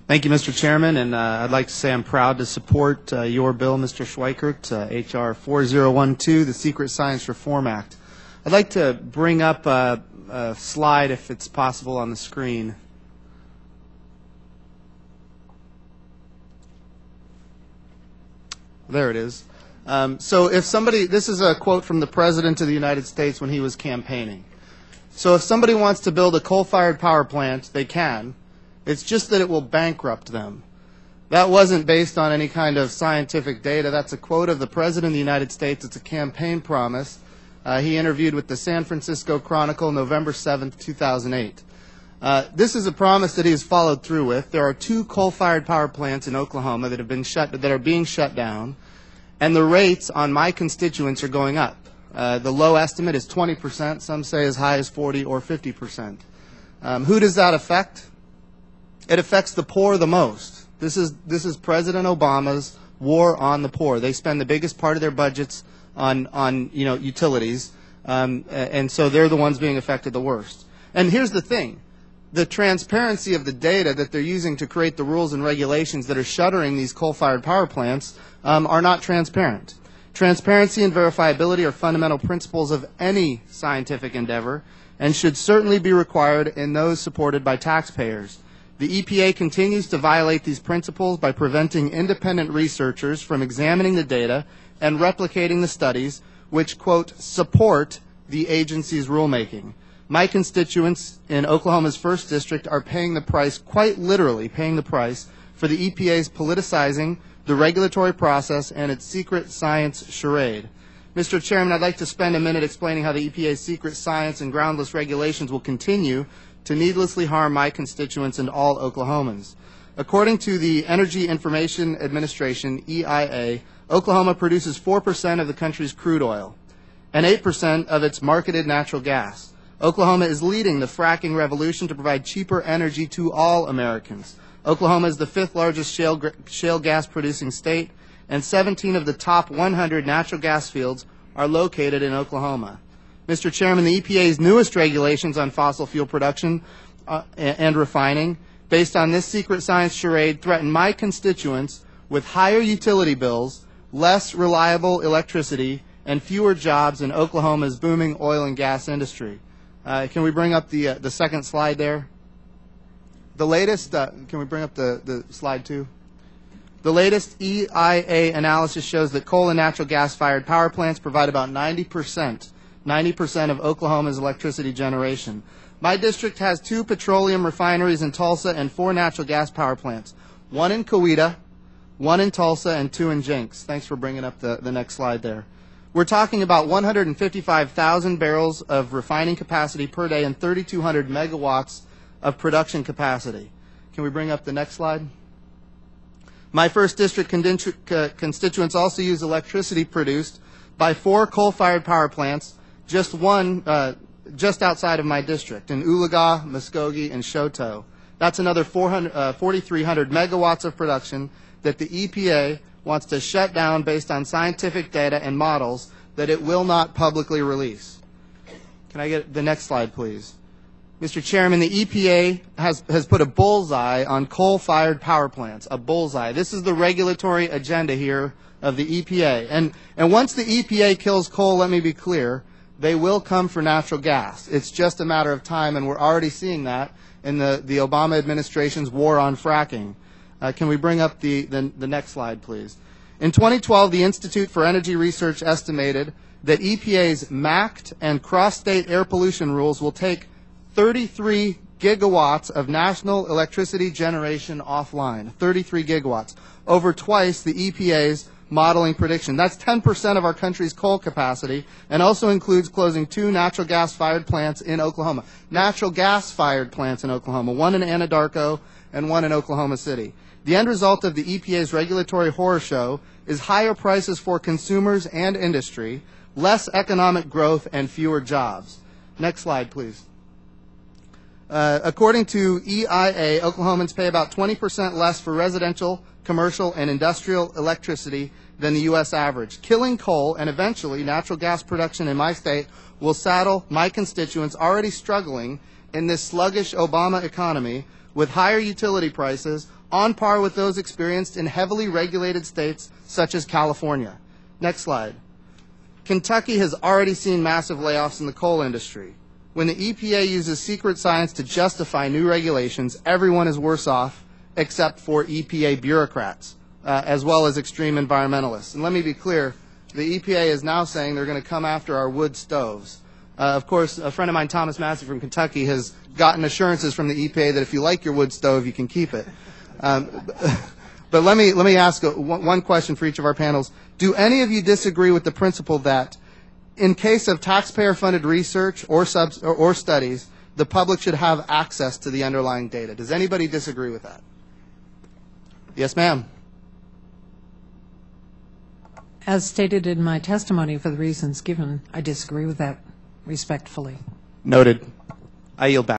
Thank you, Mr. Chairman, and I'd like to say I'm proud to support your bill, Mr. Schweikert, H.R. 4012, the Secret Science Reform Act. I'd like to bring up a slide, if it's possible, on the screen. There it is. So if somebody, this is a quote from the President of the United States when he was campaigning. So if somebody wants to build a coal-fired power plant, they can. It's just that it will bankrupt them. That wasn't based on any kind of scientific data. That's a quote of the President of the United States. It's a campaign promise. He interviewed with the San Francisco Chronicle November 7th, 2008. This is a promise that he has followed through with. There are 2 coal-fired power plants in Oklahoma that are being shut down, and the rates on my constituents are going up. The low estimate is 20%. Some say as high as 40 or 50%. Who does that affect? It affects the poor the most. This is President Obama's war on the poor. They spend the biggest part of their budgets on utilities, and so they're the ones being affected the worst. And here's the thing. The transparency of the data that they're using to create the rules and regulations that are shuttering these coal-fired power plants are not transparent. Transparency and verifiability are fundamental principles of any scientific endeavor and should certainly be required in those supported by taxpayers. The EPA continues to violate these principles by preventing independent researchers from examining the data and replicating the studies which, quote, support the agency's rulemaking. My constituents in Oklahoma's 1st District are paying the price, quite literally paying the price, for the EPA's politicizing the regulatory process and its secret science charade. Mr. Chairman, I'd like to spend a minute explaining how the EPA's secret science and groundless regulations will continue to needlessly harm my constituents and all Oklahomans. According to the Energy Information Administration, EIA, Oklahoma produces 4% of the country's crude oil and 8% of its marketed natural gas. Oklahoma is leading the fracking revolution to provide cheaper energy to all Americans. Oklahoma is the 5th largest shale gas producing state, and 17 of the top 100 natural gas fields are located in Oklahoma. Mr. Chairman, the EPA's newest regulations on fossil fuel production and refining, based on this secret science charade, threaten my constituents with higher utility bills, less reliable electricity, and fewer jobs in Oklahoma's booming oil and gas industry. Can we bring up the second slide there? The latest, can we bring up the slide 2? The latest EIA analysis shows that coal and natural gas-fired power plants provide about 90% of Oklahoma's electricity generation. My district has 2 petroleum refineries in Tulsa and 4 natural gas power plants, 1 in Coweta, 1 in Tulsa, and 2 in Jenks. Thanks for bringing up the next slide there. We're talking about 155,000 barrels of refining capacity per day and 3,200 megawatts of production capacity. Can we bring up the next slide? My 1st District constituents also use electricity produced by 4 coal-fired power plants, just outside of my district, in Oologah, Muskogee, and Choteau. That's another 4,300 megawatts of production that the EPA wants to shut down based on scientific data and models that it will not publicly release. Can I get the next slide, please? Mr. Chairman, the EPA has put a bullseye on coal-fired power plants, a bullseye. This is the regulatory agenda here of the EPA. And once the EPA kills coal, let me be clear, they will come for natural gas. It's just a matter of time, and we're already seeing that in the Obama administration's war on fracking. Can we bring up the next slide, please? In 2012, the Institute for Energy Research estimated that EPA's MACT and cross-state air pollution rules will take 33 gigawatts of national electricity generation offline, 33 gigawatts, over twice the EPA's modeling prediction. That's 10% of our country's coal capacity, and also includes closing 2 natural gas-fired plants in Oklahoma. Natural gas-fired plants in Oklahoma, 1 in Anadarko and 1 in Oklahoma City. The end result of the EPA's regulatory horror show is higher prices for consumers and industry, less economic growth, and fewer jobs. Next slide, please. According to EIA, Oklahomans pay about 20% less for residential, commercial, and industrial electricity than the U.S. average. Killing coal and eventually natural gas production in my state will saddle my constituents already struggling in this sluggish Obama economy with higher utility prices on par with those experienced in heavily regulated states such as California. Next slide. Kentucky has already seen massive layoffs in the coal industry. When the EPA uses secret science to justify new regulations, everyone is worse off except for EPA bureaucrats, as well as extreme environmentalists. And let me be clear, the EPA is now saying they're going to come after our wood stoves. Of course, a friend of mine, Thomas Massey from Kentucky, has gotten assurances from the EPA that if you like your wood stove, you can keep it. But let me ask one question for each of our panels. Do any of you disagree with the principle that in case of taxpayer-funded research or studies, the public should have access to the underlying data? Does anybody disagree with that? Yes, ma'am. As stated in my testimony, for the reasons given, I disagree with that respectfully. Noted. I yield back.